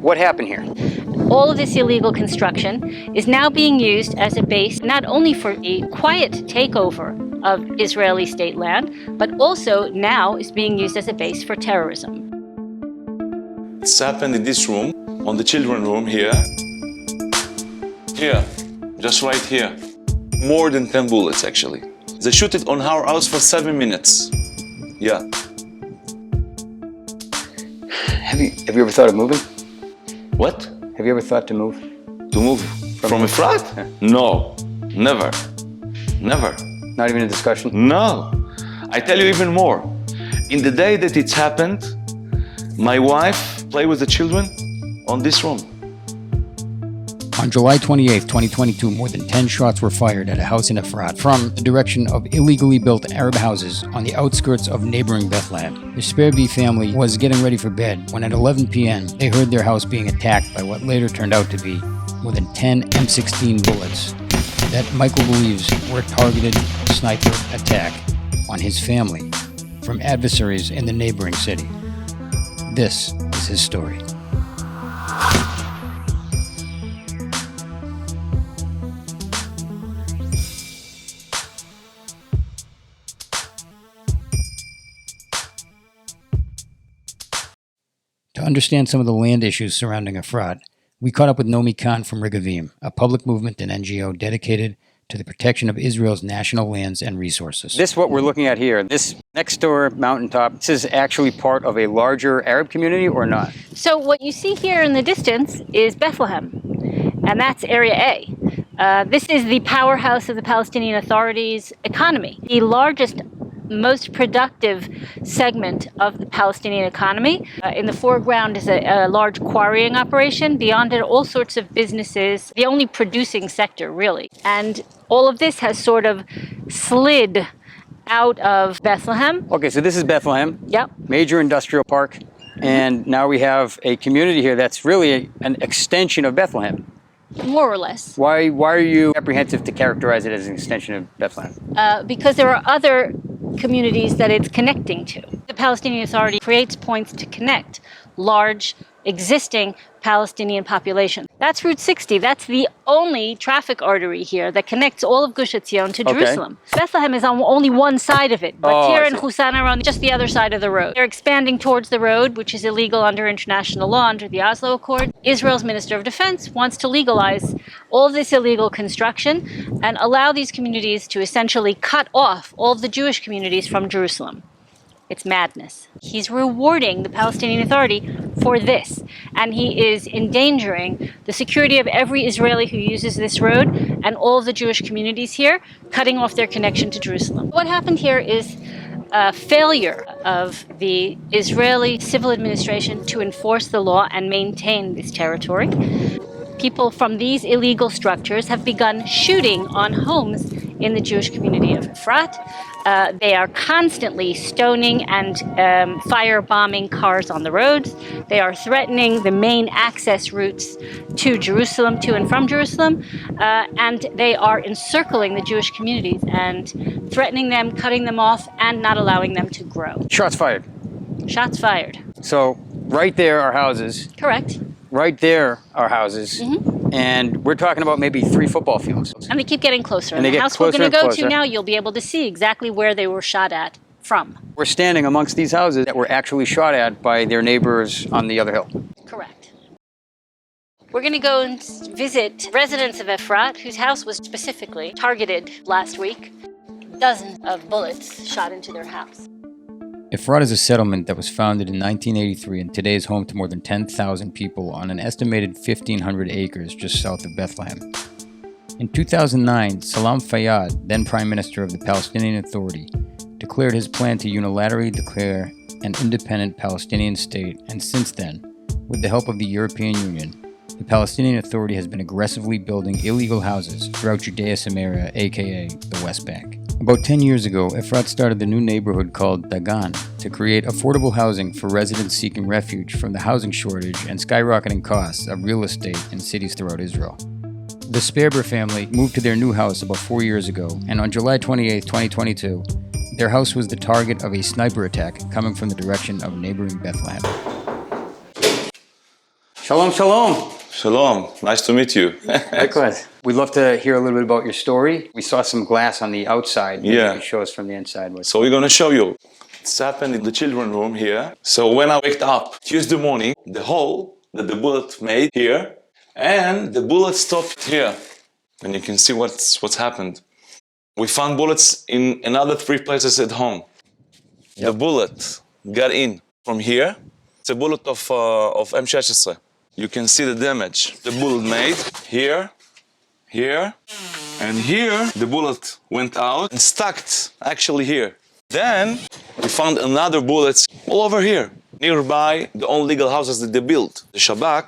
What happened here? All of this illegal construction is now being used as a base not only for a quiet takeover of Israeli state land, but also now is being used as a base for terrorism. It's happened in this room, on the children's room here. Here, just right here. More than 10 bullets, actually. They shoot it on our house for 7 minutes. Yeah. Have you ever thought of moving? What? Have you ever thought to move? To move from Efrat? Yeah. No, never. Never. Not even a discussion? No. I tell you even more. In the day that it happened, my wife played with the children on this room. On July 28, 2022, more than 10 shots were fired at a house in Efrat from the direction of illegally built Arab houses on the outskirts of neighboring Bethlehem. The Sperber family was getting ready for bed when at 11 p.m. they heard their house being attacked by what later turned out to be more than 10 M16 bullets that Michael believes were a targeted sniper attack on his family from adversaries in the neighboring city. This is his story. To understand some of the land issues surrounding Efrat, we caught up with Nomi Khan from Regavim, a public movement and NGO dedicated to the protection of Israel's national lands and resources. This, what we're looking at here, this next door mountaintop, this is actually part of a larger Arab community or not? So what you see here in the distance is Bethlehem, and that's Area A. This is the powerhouse of the Palestinian Authority's economy, the largest, most productive segment of the Palestinian economy. In the foreground is a large quarrying operation. Beyond it, all sorts of businesses, the only producing sector, really. And all of this has sort of slid out of Bethlehem. Okay, so this is Bethlehem. Yep. Major industrial park. And now we have a community here that's really an extension of Bethlehem. More or less. Why are you apprehensive to characterize it as an extension of Bethlehem? Because there are other communities that it's connecting to. The Palestinian Authority creates points to connect large existing Palestinian population. That's Route 60. That's the only traffic artery here that connects all of Gush Etzion to Jerusalem. Bethlehem is on only one side of it, but Tyre and Husan are on just the other side of the road. They're expanding towards the road, which is illegal under international law, under the Oslo Accord. Israel's Minister of Defense wants to legalize all of this illegal construction and allow these communities to essentially cut off all of the Jewish communities from Jerusalem. It's madness. He's rewarding the Palestinian Authority for this, and he is endangering the security of every Israeli who uses this road and all of the Jewish communities here, cutting off their connection to Jerusalem. What happened here is a failure of the Israeli civil administration to enforce the law and maintain this territory. People from these illegal structures have begun shooting on homes in the Jewish community of Efrat. They are constantly stoning and firebombing cars on the roads. They are threatening the main access routes to Jerusalem, to and from Jerusalem, and they are encircling the Jewish communities and threatening them, cutting them off, and not allowing them to grow. Shots fired. Shots fired. So right there are houses. Correct. Right there are houses. And we're talking about maybe 3 football fields. And they keep getting closer. And they the get house we're closer going to and go closer. to now, you'll be able to see exactly where they were shot at from. We're standing amongst these houses that were actually shot at by their neighbors on the other hill. Correct. We're going to go and visit residents of Efrat, whose house was specifically targeted last week. Dozens of bullets shot into their house. Efrat is a settlement that was founded in 1983 and today is home to more than 10,000 people on an estimated 1,500 acres just south of Bethlehem. In 2009, Salam Fayyad, then Prime Minister of the Palestinian Authority, declared his plan to unilaterally declare an independent Palestinian state, and since then, with the help of the European Union, the Palestinian Authority has been aggressively building illegal houses throughout Judea-Samaria, aka the West Bank. About 10 years ago, Efrat started the new neighborhood called Dagan to create affordable housing for residents seeking refuge from the housing shortage and skyrocketing costs of real estate in cities throughout Israel. The Sperber family moved to their new house about 4 years ago, and on July 28, 2022, their house was the target of a sniper attack coming from the direction of neighboring Bethlehem. Shalom, shalom. Shalom, nice to meet you. Likewise. We'd love to hear a little bit about your story. We saw some glass on the outside. Maybe Yeah. you can show us from the inside. So we're gonna show you. It's happened in the children room here. So when I waked up Tuesday morning, the hole that the bullet made here, and the bullet stopped here. And you can see what's happened. We found bullets in another 3 places at home. The bullet got in from here. It's a bullet of M16. You can see the damage the bullet made here, here, and here the bullet went out and stuck actually here. Then we found another bullets all over here, nearby the own legal houses that they built. The Shabak,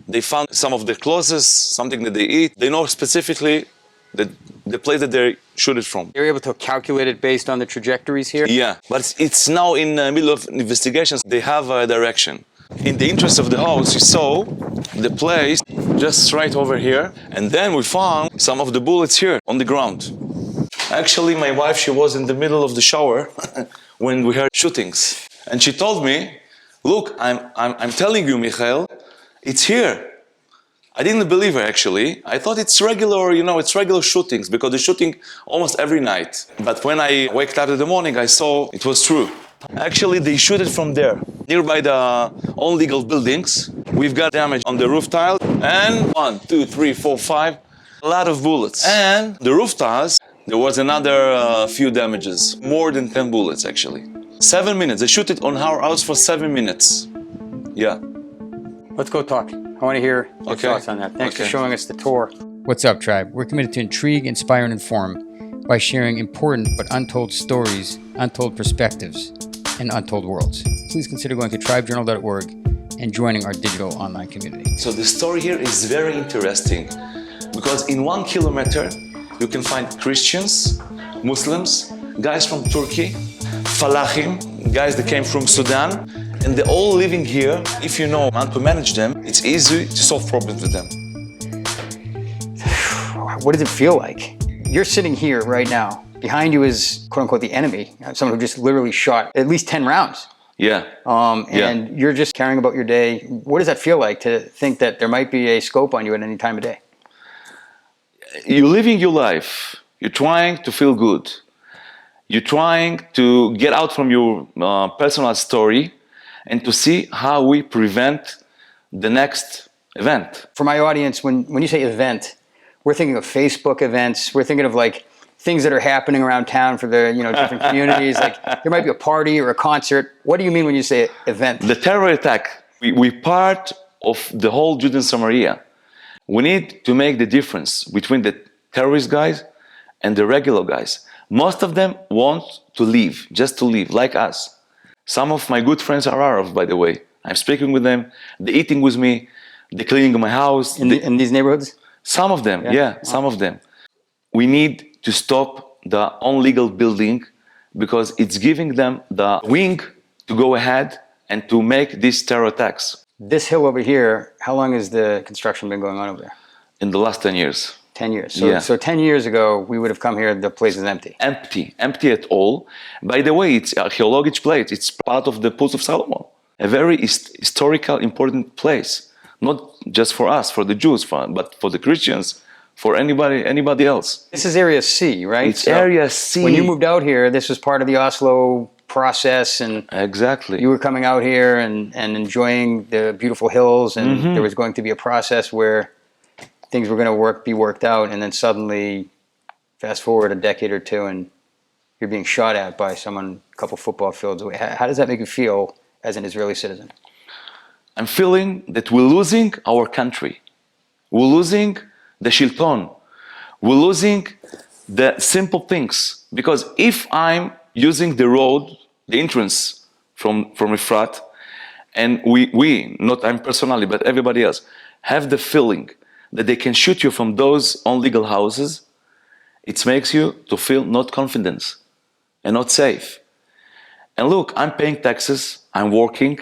they found some of their clothes, something that they eat. They know specifically the place that they shoot it from. You're able to calculate it based on the trajectories here? Yeah, but it's now in the middle of investigations. They have a direction. In the interest of the house, we saw the place just right over here, and then we found some of the bullets here on the ground. Actually, my wife, she was in the middle of the shower when we heard shootings, and she told me, "Look, I'm telling you, Michael, it's here." I didn't believe her actually. I thought it's regular, it's regular shootings because they're shooting almost every night. But when I waked up in the morning, I saw it was true. Actually, they shoot it from there, nearby the own legal buildings. We've got damage on the roof tile, and 1, 2, 3, 4, 5, a lot of bullets. And the roof tiles, there was another few damages, more than 10 bullets actually. 7 minutes, they shoot it on our house for 7 minutes. Yeah. Let's go talk. I want to hear your Okay. thoughts on that. Thanks for Okay. showing us the tour. What's up, tribe? We're committed to intrigue, inspire, and inform by sharing important but untold stories, untold perspectives, and untold worlds. Please consider going to tribejournal.org and joining our digital online community. So the story here is very interesting because in 1 kilometer you can find Christians, Muslims, guys from Turkey, Falahim, guys that came from Sudan, and they're all living here. If you know how to manage them, it's easy to solve problems with them. What does it feel like? You're sitting here right now. Behind you is, quote unquote, the enemy, someone who just literally shot at least 10 rounds. Yeah. And you're just caring about your day. What does that feel like to think that there might be a scope on you at any time of day? You're living your life. You're trying to feel good. You're trying to get out from your personal story and to see how we prevent the next event. For my audience, when you say event, we're thinking of Facebook events. We're thinking of like things that are happening around town for the different communities. Like there might be a party or a concert. What do you mean when you say event? The terror attack, we part of the whole Judean Samaria. We need to make the difference between the terrorist guys and the regular guys. Most of them want to leave, just to leave, like us. Some of my good friends are Arabs, by the way. I'm speaking with them, they're eating with me, they're cleaning my house. In these neighborhoods? Some of them, yeah, some of them. We need to stop the illegal building because it's giving them the wing to go ahead and to make these terror attacks. This hill over here, how long has the construction been going on over there? In the last 10 years. 10 years. So 10 years ago, we would have come here, the place is empty. Empty at all. By the way, it's an archaeological place. It's part of the Pools of Solomon. A very historical, important place. Not just for us, for the Jews, but for the Christians, for anybody else. This is Area C, right? It's Area C. When you moved out here, this was part of the Oslo process, and exactly. you were coming out here and enjoying the beautiful hills, and there was going to be a process where things were going to be worked out, and then suddenly, fast forward a decade or two, and you're being shot at by someone a couple football fields away. How does that make you feel as an Israeli citizen? I'm feeling that we're losing our country. We're losing the shilton. We're losing the simple things. Because if I'm using the road, the entrance from Efrat, and we, not I'm personally, but everybody else, have the feeling that they can shoot you from those illegal houses, it makes you to feel not confident and not safe. And look, I'm paying taxes, I'm working,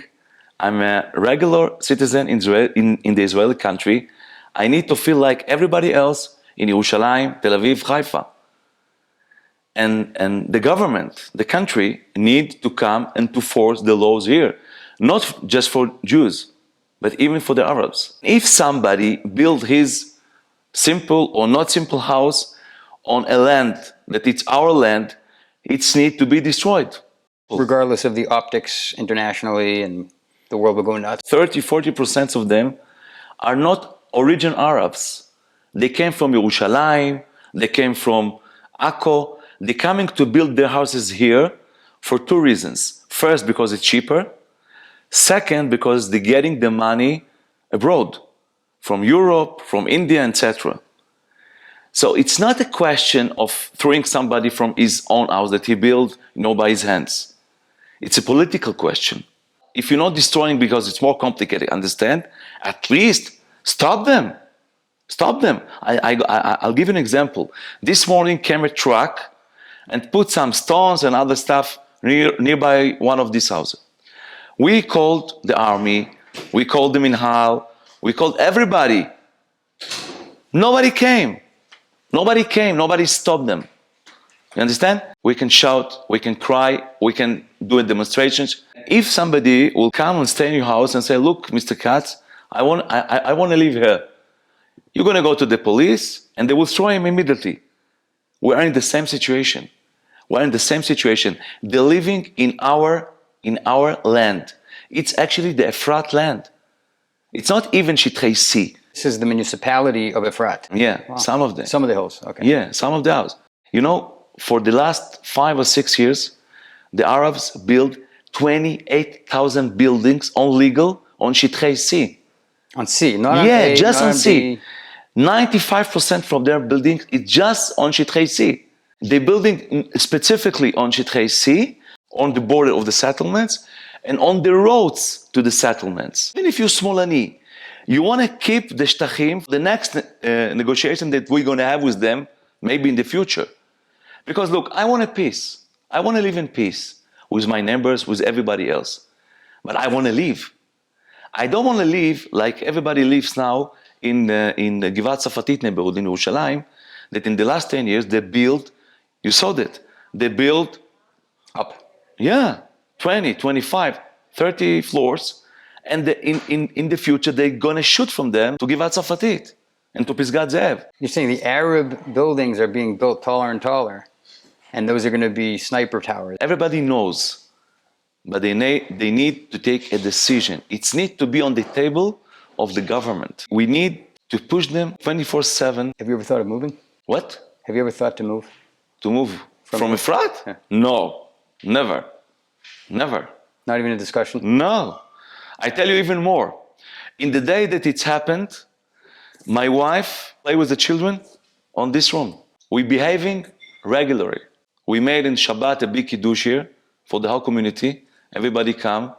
I'm a regular citizen in the Israeli country. I need to feel like everybody else in Yerushalayim, Tel Aviv, Haifa. And the government, the country, need to come and to force the laws here. Not just for Jews, but even for the Arabs. If somebody built his simple or not simple house on a land that it's our land, it's need to be destroyed. Regardless of the optics internationally, and the world will go nuts. 30–40% of them are not original Arabs. They came from Yerushalayim, they came from Akko. They're coming to build their houses here for two reasons. First, because it's cheaper. Second, because they're getting the money abroad, from Europe, from India, etc. So it's not a question of throwing somebody from his own house that he built, by his hands. It's a political question. If you're not destroying because it's more complicated, understand? At least stop them. Stop them. I'll give you an example. This morning came a truck and put some stones and other stuff nearby one of these houses. We called the army, we called the Minhal, we called everybody. Nobody came. Nobody came, nobody stopped them. You understand? We can shout, we can cry, we can do demonstrations. If somebody will come and stay in your house and say, look, Mr. Katz, I want to live here. You're going to go to the police and they will throw him immediately. We're in the same situation. We're in the same situation. They're living in our land. It's actually the Efrat land. It's not even Shitrei C. This is the municipality of Efrat. Yeah, Wow. some of them. Some of the hills, okay. Yeah, some of the houses. For the last 5 or 6 years, the Arabs built 28,000 buildings on legal on Shitrei C. On C, not on Yeah, A, just not on C. B. 95% from their buildings is just on Shitrei C. They're building specifically on Shitrei C, on the border of the settlements, and on the roads to the settlements. Even if you're Smolani, you want to keep the Shtachim, the next negotiation that we're going to have with them, maybe in the future. Because look, I want a peace. I want to live in peace with my neighbors, with everybody else. But I want to live. I don't want to live like everybody lives now in the Givat Safatit neighborhood in Yerushalayim, that in the last 10 years they built, you saw that, they built Up. 20, 25, 30 floors, and in the future they're going to shoot from them to Givat Safatit and to Pisgat Ze'ev. You're saying the Arab buildings are being built taller and taller, and those are going to be sniper towers. Everybody knows, but they need to take a decision. It needs to be on the table of the government. We need to push them 24/7. Have you ever thought of moving? What? Have you ever thought to move? To move from Efrat? Yeah. No, never. Never. Not even a discussion? No. I tell you even more. In the day that it's happened, my wife played with the children on this room. We're behaving regularly. We made in Shabbat a big kiddush here for the whole community. Everybody come,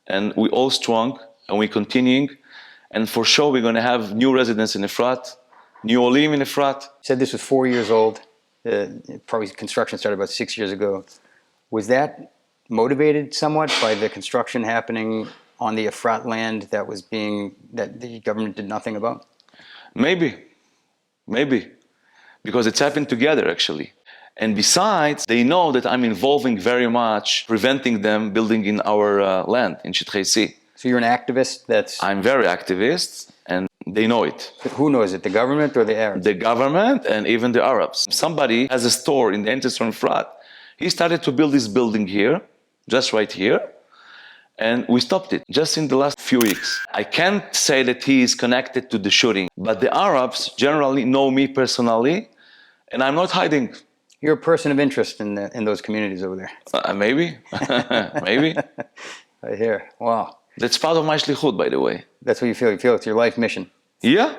and we're all strong, and we're continuing. And for sure, we're going to have new residents in Efrat, new Olim in Efrat. You said this was 4 years old. Probably construction started about 6 years ago. Was that motivated somewhat by the construction happening on the Efrat land that the government did nothing about? Maybe. Because it's happened together, actually. And besides, they know that I'm involving very much, preventing them building in our land, in Shitrei C. So you're an activist I'm very activist, and they know it. Who knows it, the government or the Arabs? The government and even the Arabs. Somebody has a store in the entrance from Efrat. He started to build this building here, just right here, and we stopped it just in the last few weeks. I can't say that he is connected to the shooting, but the Arabs generally know me personally, and I'm not hiding. You're a person of interest in those communities over there. Maybe, maybe. I hear. Wow. That's part of my shlichut, by the way. That's what you feel. You feel it's your life mission. Yeah.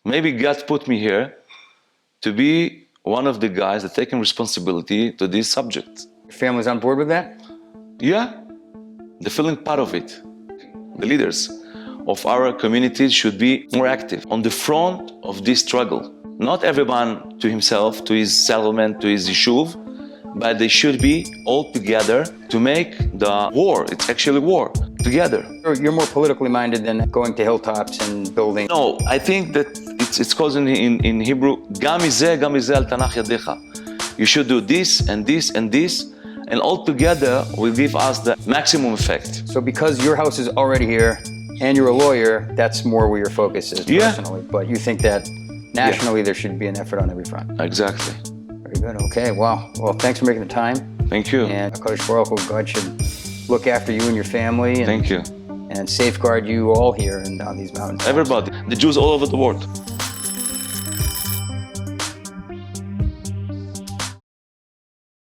Maybe God put me here to be one of the guys that taking responsibility to this subject. Your family's on board with that? Yeah, they're feeling part of it. The leaders of our communities should be more active on the front of this struggle. Not everyone to himself, to his settlement, to his yishuv, but they should be all together to make the war, it's actually war, together. You're more politically minded than going to hilltops and building. No, I think that it's called in Hebrew, Gam mizeh al tanach yadecha. You should do this and this and this, and all together will give us the maximum effect. So because your house is already here and you're a lawyer, that's more where your focus is personally. But you think that nationally there should be an effort on every front. Exactly. Very good. Okay. Wow. Well, thanks for making the time. Thank you. And HaKadosh Baruch Hu, God should look after you and your family. And, Thank you. And safeguard you all here and on these mountains. Everybody, the Jews all over the world.